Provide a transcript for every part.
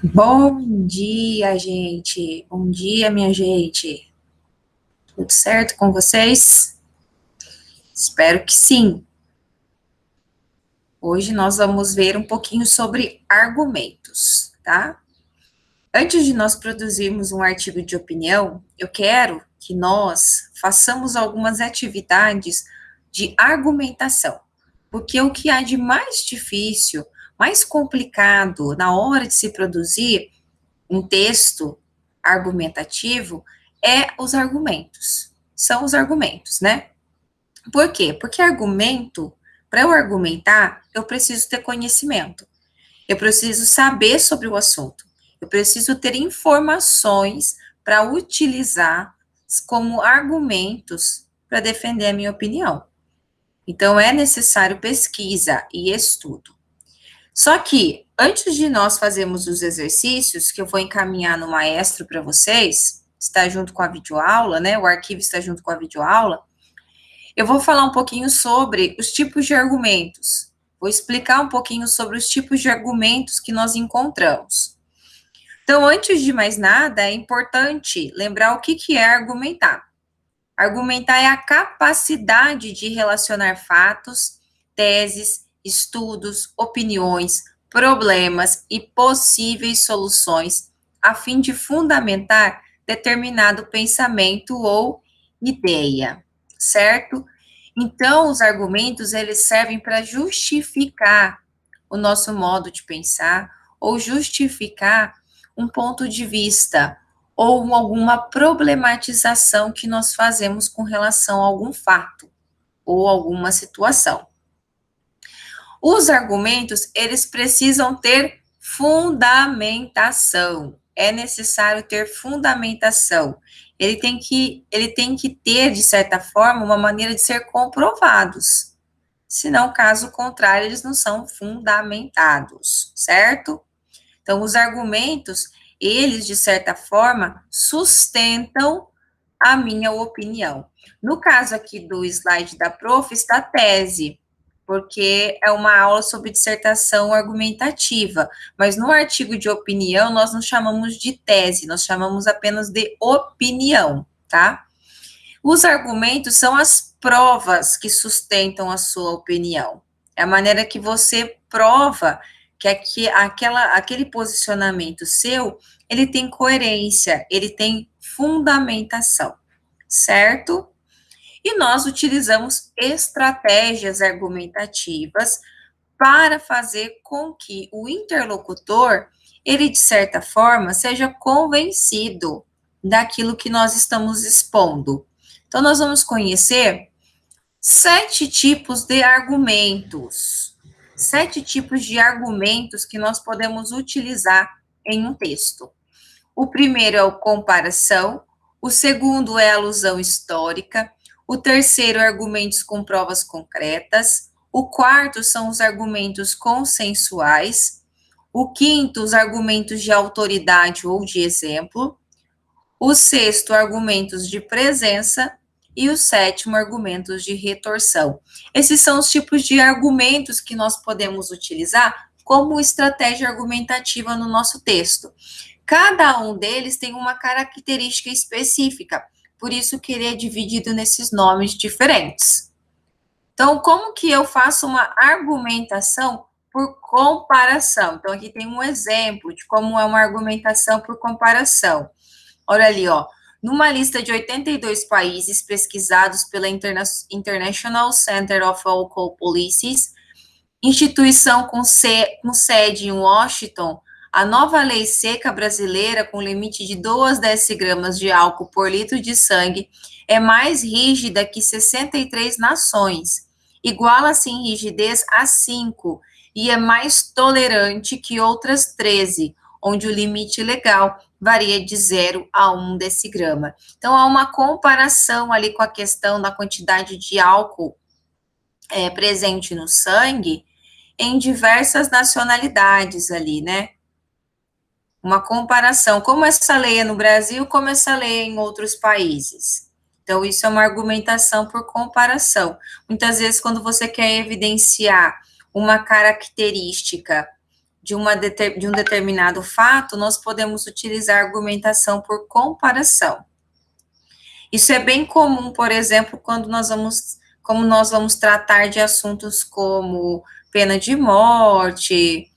Bom dia, gente. Bom dia, minha gente. Tudo certo com vocês? Espero que sim. Hoje nós vamos ver um pouquinho sobre argumentos, tá? Antes de nós produzirmos um artigo de opinião, eu quero que nós façamos algumas atividades de argumentação, porque o que há de mais difícil, mais complicado na hora de se produzir um texto argumentativo é os argumentos. São os argumentos, né? Por quê? Porque argumento, para eu argumentar, eu preciso ter conhecimento. Eu preciso saber sobre o assunto. Eu preciso ter informações para utilizar como argumentos para defender a minha opinião. Então, é necessário pesquisa e estudo. Só que, antes de nós fazermos os exercícios, que eu vou encaminhar no Maestro para vocês, está junto com a videoaula, né? O arquivo está junto com a videoaula. Eu vou falar um pouquinho sobre os tipos de argumentos. Vou explicar um pouquinho sobre os tipos de argumentos que nós encontramos. Então, antes de mais nada, é importante lembrar o que é argumentar. Argumentar é a capacidade de relacionar fatos, teses, estudos, opiniões, problemas e possíveis soluções a fim de fundamentar determinado pensamento ou ideia, certo? Então, os argumentos, eles servem para justificar o nosso modo de pensar ou justificar um ponto de vista ou alguma problematização que nós fazemos com relação a algum fato ou alguma situação. Os argumentos, eles precisam ter fundamentação. É necessário ter fundamentação. Ele tem que ter, de certa forma, uma maneira de ser comprovados. Senão, caso contrário, eles não são fundamentados, certo? Então, os argumentos, eles, de certa forma, sustentam a minha opinião. No caso aqui do slide da prof, está a tese, porque é uma aula sobre dissertação argumentativa, mas no artigo de opinião, nós não chamamos de tese, nós chamamos apenas de opinião, tá? Os argumentos são as provas que sustentam a sua opinião. É a maneira que você prova que aquele posicionamento seu, ele tem coerência, ele tem fundamentação, certo? E nós utilizamos estratégias argumentativas para fazer com que o interlocutor, ele, de certa forma, seja convencido daquilo que nós estamos expondo. Então, nós vamos conhecer 7 tipos de argumentos. 7 tipos de argumentos que nós podemos utilizar em um texto. O primeiro é o comparação, o segundo é alusão histórica, o terceiro é argumentos com provas concretas, o quarto são os argumentos consensuais, o quinto, os argumentos de autoridade ou de exemplo, o sexto, argumentos de presença, e o sétimo, argumentos de retorção. Esses são os tipos de argumentos que nós podemos utilizar como estratégia argumentativa no nosso texto. Cada um deles tem uma característica específica, por isso que ele é dividido nesses nomes diferentes. Então, como que eu faço uma argumentação por comparação? Então, aqui tem um exemplo de como é uma argumentação por comparação. Olha ali, ó. Numa lista de 82 países pesquisados pela International Center of Alcohol Policies, instituição com sede em Washington, a nova lei seca brasileira, com limite de 2 decigramas de álcool por litro de sangue, é mais rígida que 63 nações, iguala-se em rigidez a 5, e é mais tolerante que outras 13, onde o limite legal varia de 0 a 1 decigrama. Então, há uma comparação ali com a questão da quantidade de álcool presente no sangue em diversas nacionalidades ali, né? Uma comparação, como essa lei é no Brasil, como essa lei é em outros países. Então, isso é uma argumentação por comparação. Muitas vezes, quando você quer evidenciar uma característica de um determinado fato, nós podemos utilizar argumentação por comparação. Isso é bem comum, por exemplo, como nós vamos tratar de assuntos como pena de morte,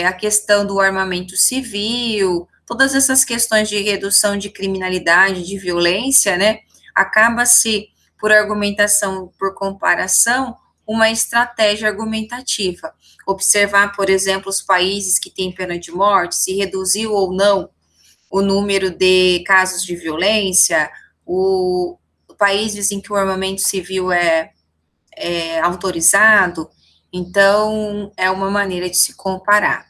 a questão do armamento civil, todas essas questões de redução de criminalidade, de violência, né, acaba-se, por argumentação, por comparação, uma estratégia argumentativa. Observar, por exemplo, os países que têm pena de morte, se reduziu ou não o número de casos de violência, países em que o armamento civil é autorizado, então é uma maneira de se comparar.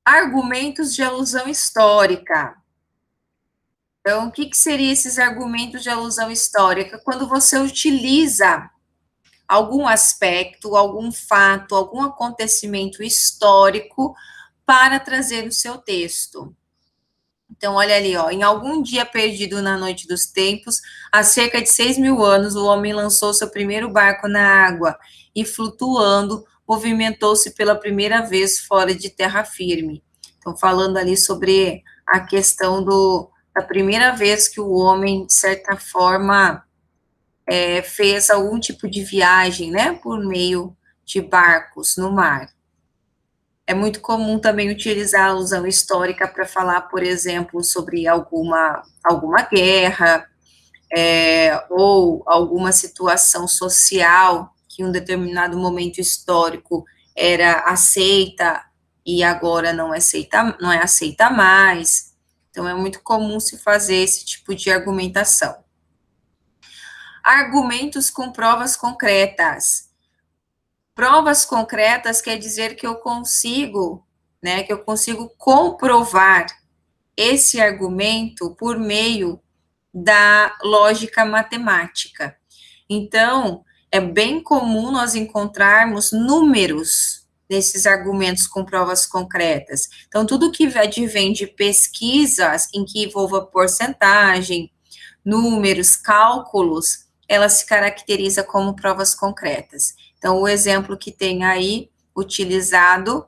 Argumentos de alusão histórica. Então, o que seriam esses argumentos de alusão histórica? Quando você utiliza algum aspecto, algum fato, algum acontecimento histórico para trazer no seu texto. Então, olha ali, ó, em algum dia perdido na noite dos tempos, há cerca de 6.000 anos, o homem lançou seu primeiro barco na água e, flutuando, movimentou-se pela primeira vez fora de terra firme. Então, falando ali sobre a questão da primeira vez que o homem, de certa forma, fez algum tipo de viagem, né, por meio de barcos no mar. É muito comum também utilizar a alusão histórica para falar, por exemplo, sobre alguma guerra, ou alguma situação social que em um determinado momento histórico era aceita e agora não é aceita mais. Então, é muito comum se fazer esse tipo de argumentação. Argumentos com provas concretas. Provas concretas quer dizer que eu consigo, né, que eu consigo comprovar esse argumento por meio da lógica matemática. Então, é bem comum nós encontrarmos números nesses argumentos com provas concretas. Então, tudo que advém de pesquisas em que envolva porcentagem, números, cálculos, ela se caracteriza como provas concretas. Então, o exemplo que tem aí utilizado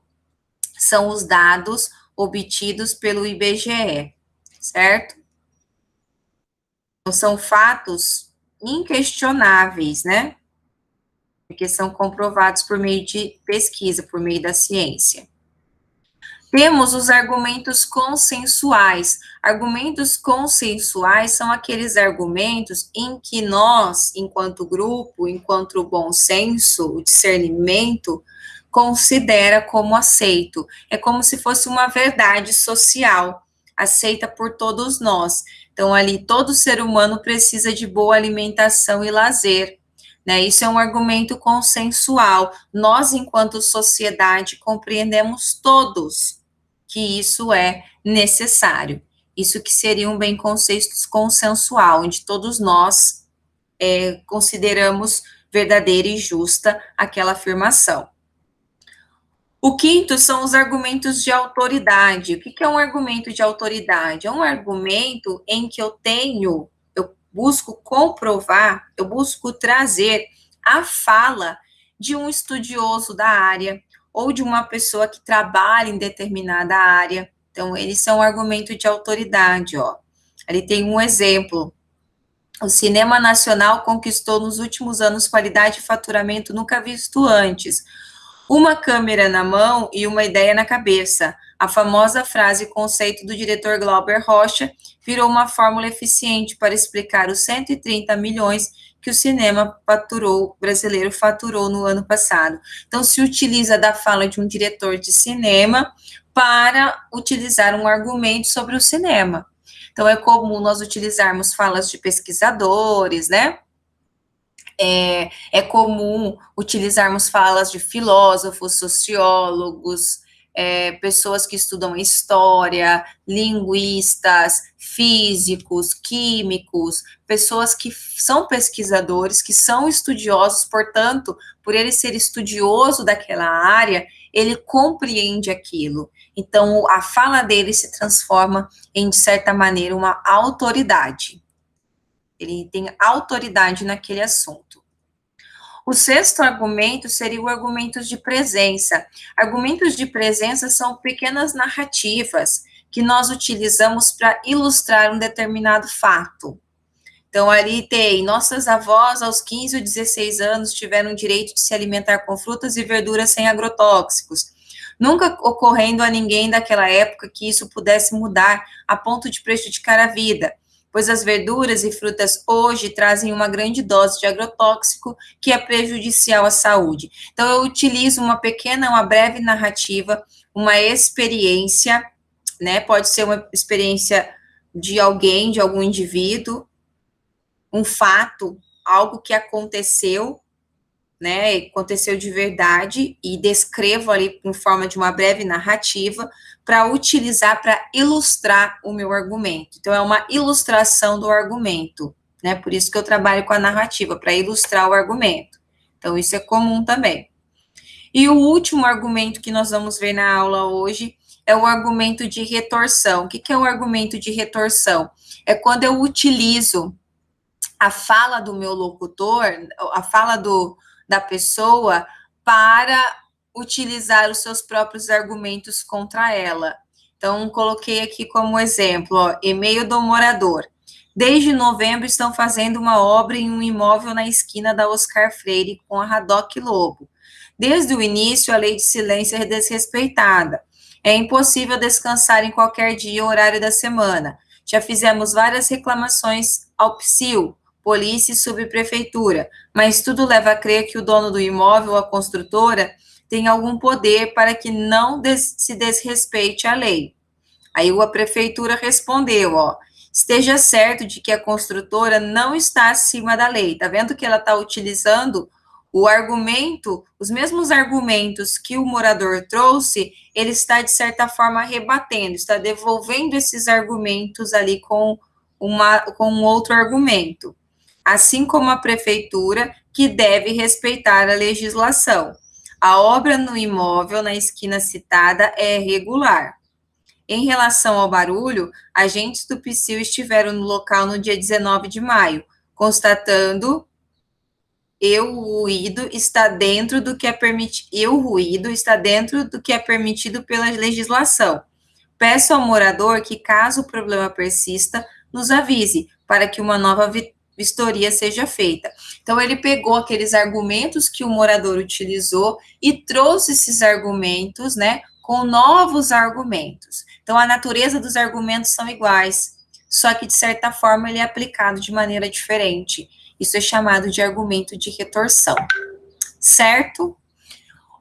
são os dados obtidos pelo IBGE, certo? Então, são fatos inquestionáveis, né? Porque são comprovados por meio de pesquisa, por meio da ciência. Temos os argumentos consensuais. Argumentos consensuais são aqueles argumentos em que nós, enquanto grupo, enquanto bom senso, o discernimento, considera como aceito. É como se fosse uma verdade social, aceita por todos nós. Então, ali, todo ser humano precisa de boa alimentação e lazer. Né? Isso é um argumento consensual. Nós, enquanto sociedade, compreendemos todos que isso é necessário. Isso que seria um bem consensual, onde todos nós consideramos verdadeira e justa aquela afirmação. O quinto são os argumentos de autoridade. O que é um argumento de autoridade? É um argumento em que eu busco comprovar, eu busco trazer a fala de um estudioso da área, ou de uma pessoa que trabalha em determinada área. Então, eles são um argumento de autoridade, ó. Ali tem um exemplo. O cinema nacional conquistou nos últimos anos qualidade e faturamento nunca visto antes. Uma câmera na mão e uma ideia na cabeça. A famosa frase e conceito do diretor Glauber Rocha virou uma fórmula eficiente para explicar os 130 milhões que o cinema brasileiro faturou no ano passado. Então, se utiliza da fala de um diretor de cinema para utilizar um argumento sobre o cinema. Então, é comum nós utilizarmos falas de pesquisadores, né? É comum utilizarmos falas de filósofos, sociólogos, pessoas que estudam história, linguistas, físicos, químicos, pessoas que são pesquisadores, que são estudiosos, portanto, por ele ser estudioso daquela área, ele compreende aquilo. Então, a fala dele se transforma em, de certa maneira, uma autoridade. Ele tem autoridade naquele assunto. O sexto argumento seria o argumentos de presença. Argumentos de presença são pequenas narrativas que nós utilizamos para ilustrar um determinado fato. Então, ali tem, nossas avós, aos 15 ou 16 anos, tiveram o direito de se alimentar com frutas e verduras sem agrotóxicos, nunca ocorrendo a ninguém daquela época que isso pudesse mudar a ponto de prejudicar a vida, pois as verduras e frutas hoje trazem uma grande dose de agrotóxico que é prejudicial à saúde. Então, eu utilizo uma breve narrativa, uma experiência, né? Pode ser uma experiência de alguém, de algum indivíduo, um fato, algo que aconteceu, né, aconteceu de verdade, e descrevo ali em forma de uma breve narrativa para utilizar para ilustrar o meu argumento. Então, é uma ilustração do argumento, né, por isso que eu trabalho com a narrativa, para ilustrar o argumento. Então, isso é comum também. E o último argumento que nós vamos ver na aula hoje é o argumento de retorção. O que é o argumento de retorção? É quando eu utilizo a fala do meu locutor, a fala da pessoa, para utilizar os seus próprios argumentos contra ela. Então, coloquei aqui como exemplo, ó, e-mail do morador. Desde novembro estão fazendo uma obra em um imóvel na esquina da Oscar Freire com a Haddock Lobo. Desde o início, a lei de silêncio é desrespeitada. É impossível descansar em qualquer dia ou horário da semana. Já fizemos várias reclamações ao PSIL, polícia e subprefeitura, mas tudo leva a crer que o dono do imóvel, a construtora, tem algum poder para que não se desrespeite a lei. Aí a prefeitura respondeu, ó, esteja certo de que a construtora não está acima da lei. Tá vendo que ela está utilizando o argumento, os mesmos argumentos que o morador trouxe, ele está, de certa forma, rebatendo, está devolvendo esses argumentos ali com um outro argumento. Assim como a prefeitura, que deve respeitar a legislação. A obra no imóvel na esquina citada é regular. Em relação ao barulho, agentes do PSIL estiveram no local no dia 19 de maio, constatando o ruído está dentro do que é permitido pela legislação. Peço ao morador que, caso o problema persista, nos avise, para que uma nova vistoria seja feita. Então, ele pegou aqueles argumentos que o morador utilizou e trouxe esses argumentos, né, com novos argumentos. Então, a natureza dos argumentos são iguais, só que, de certa forma, ele é aplicado de maneira diferente. Isso é chamado de argumento de retorção, certo?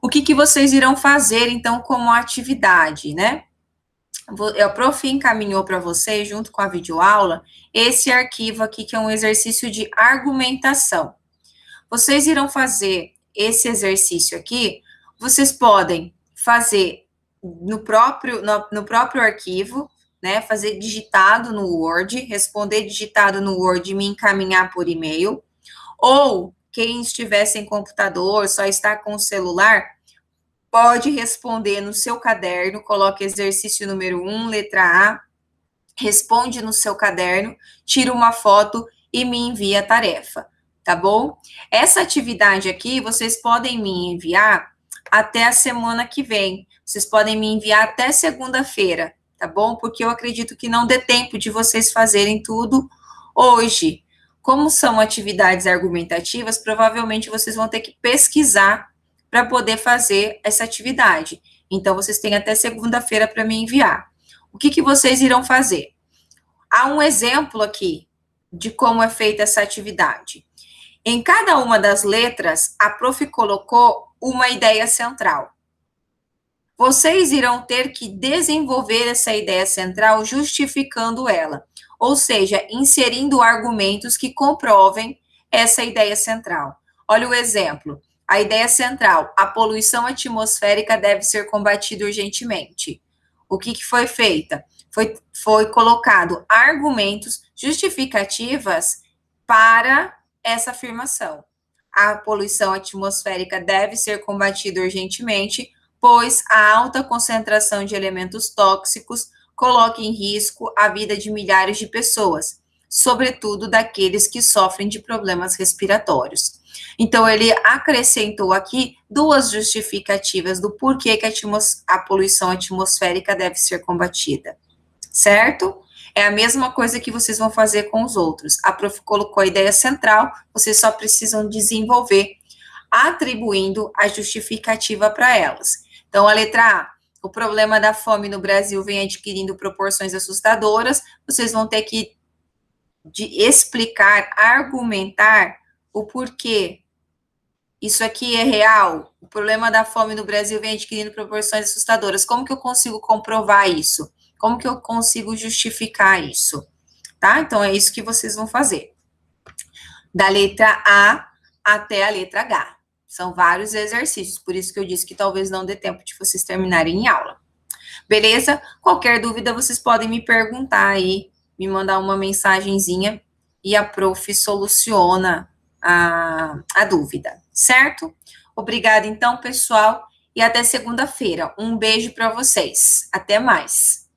O que vocês irão fazer, então, como atividade, né? A prof encaminhou para vocês, junto com a videoaula, esse arquivo aqui, que é um exercício de argumentação. Vocês irão fazer esse exercício aqui, vocês podem fazer no próprio arquivo, né, fazer digitado no Word, responder digitado no Word e me encaminhar por e-mail, ou quem estiver sem computador, só está com o celular, pode responder no seu caderno, coloque exercício número 1, letra A, responde no seu caderno, tira uma foto e me envia a tarefa, tá bom? Essa atividade aqui, vocês podem me enviar até a semana que vem, vocês podem me enviar até segunda-feira, tá bom? Porque eu acredito que não dê tempo de vocês fazerem tudo hoje. Como são atividades argumentativas, provavelmente vocês vão ter que pesquisar para poder fazer essa atividade. Então, vocês têm até segunda-feira para me enviar. O que vocês irão fazer? Há um exemplo aqui de como é feita essa atividade. Em cada uma das letras, a prof colocou uma ideia central. Vocês irão ter que desenvolver essa ideia central justificando ela, ou seja, inserindo argumentos que comprovem essa ideia central. Olha o exemplo. A ideia central, a poluição atmosférica deve ser combatida urgentemente. O que foi feita? Foi colocado argumentos justificativas para essa afirmação. A poluição atmosférica deve ser combatida urgentemente, pois a alta concentração de elementos tóxicos coloca em risco a vida de milhares de pessoas, sobretudo daqueles que sofrem de problemas respiratórios. Então, ele acrescentou aqui duas justificativas do porquê que a poluição atmosférica deve ser combatida, certo? É a mesma coisa que vocês vão fazer com os outros. A prof colocou a ideia central, vocês só precisam desenvolver, atribuindo a justificativa para elas. Então, a letra A, o problema da fome no Brasil vem adquirindo proporções assustadoras, vocês vão ter que explicar, argumentar o porquê isso aqui é real. O problema da fome no Brasil vem adquirindo proporções assustadoras. Como que eu consigo comprovar isso? Como que eu consigo justificar isso? Tá? Então, é isso que vocês vão fazer. Da letra A até a letra H. São vários exercícios, por isso que eu disse que talvez não dê tempo de vocês terminarem em aula. Beleza? Qualquer dúvida, vocês podem me perguntar aí, me mandar uma mensagenzinha e a prof soluciona a dúvida, certo? Obrigada, então, pessoal, e até segunda-feira. Um beijo para vocês. Até mais.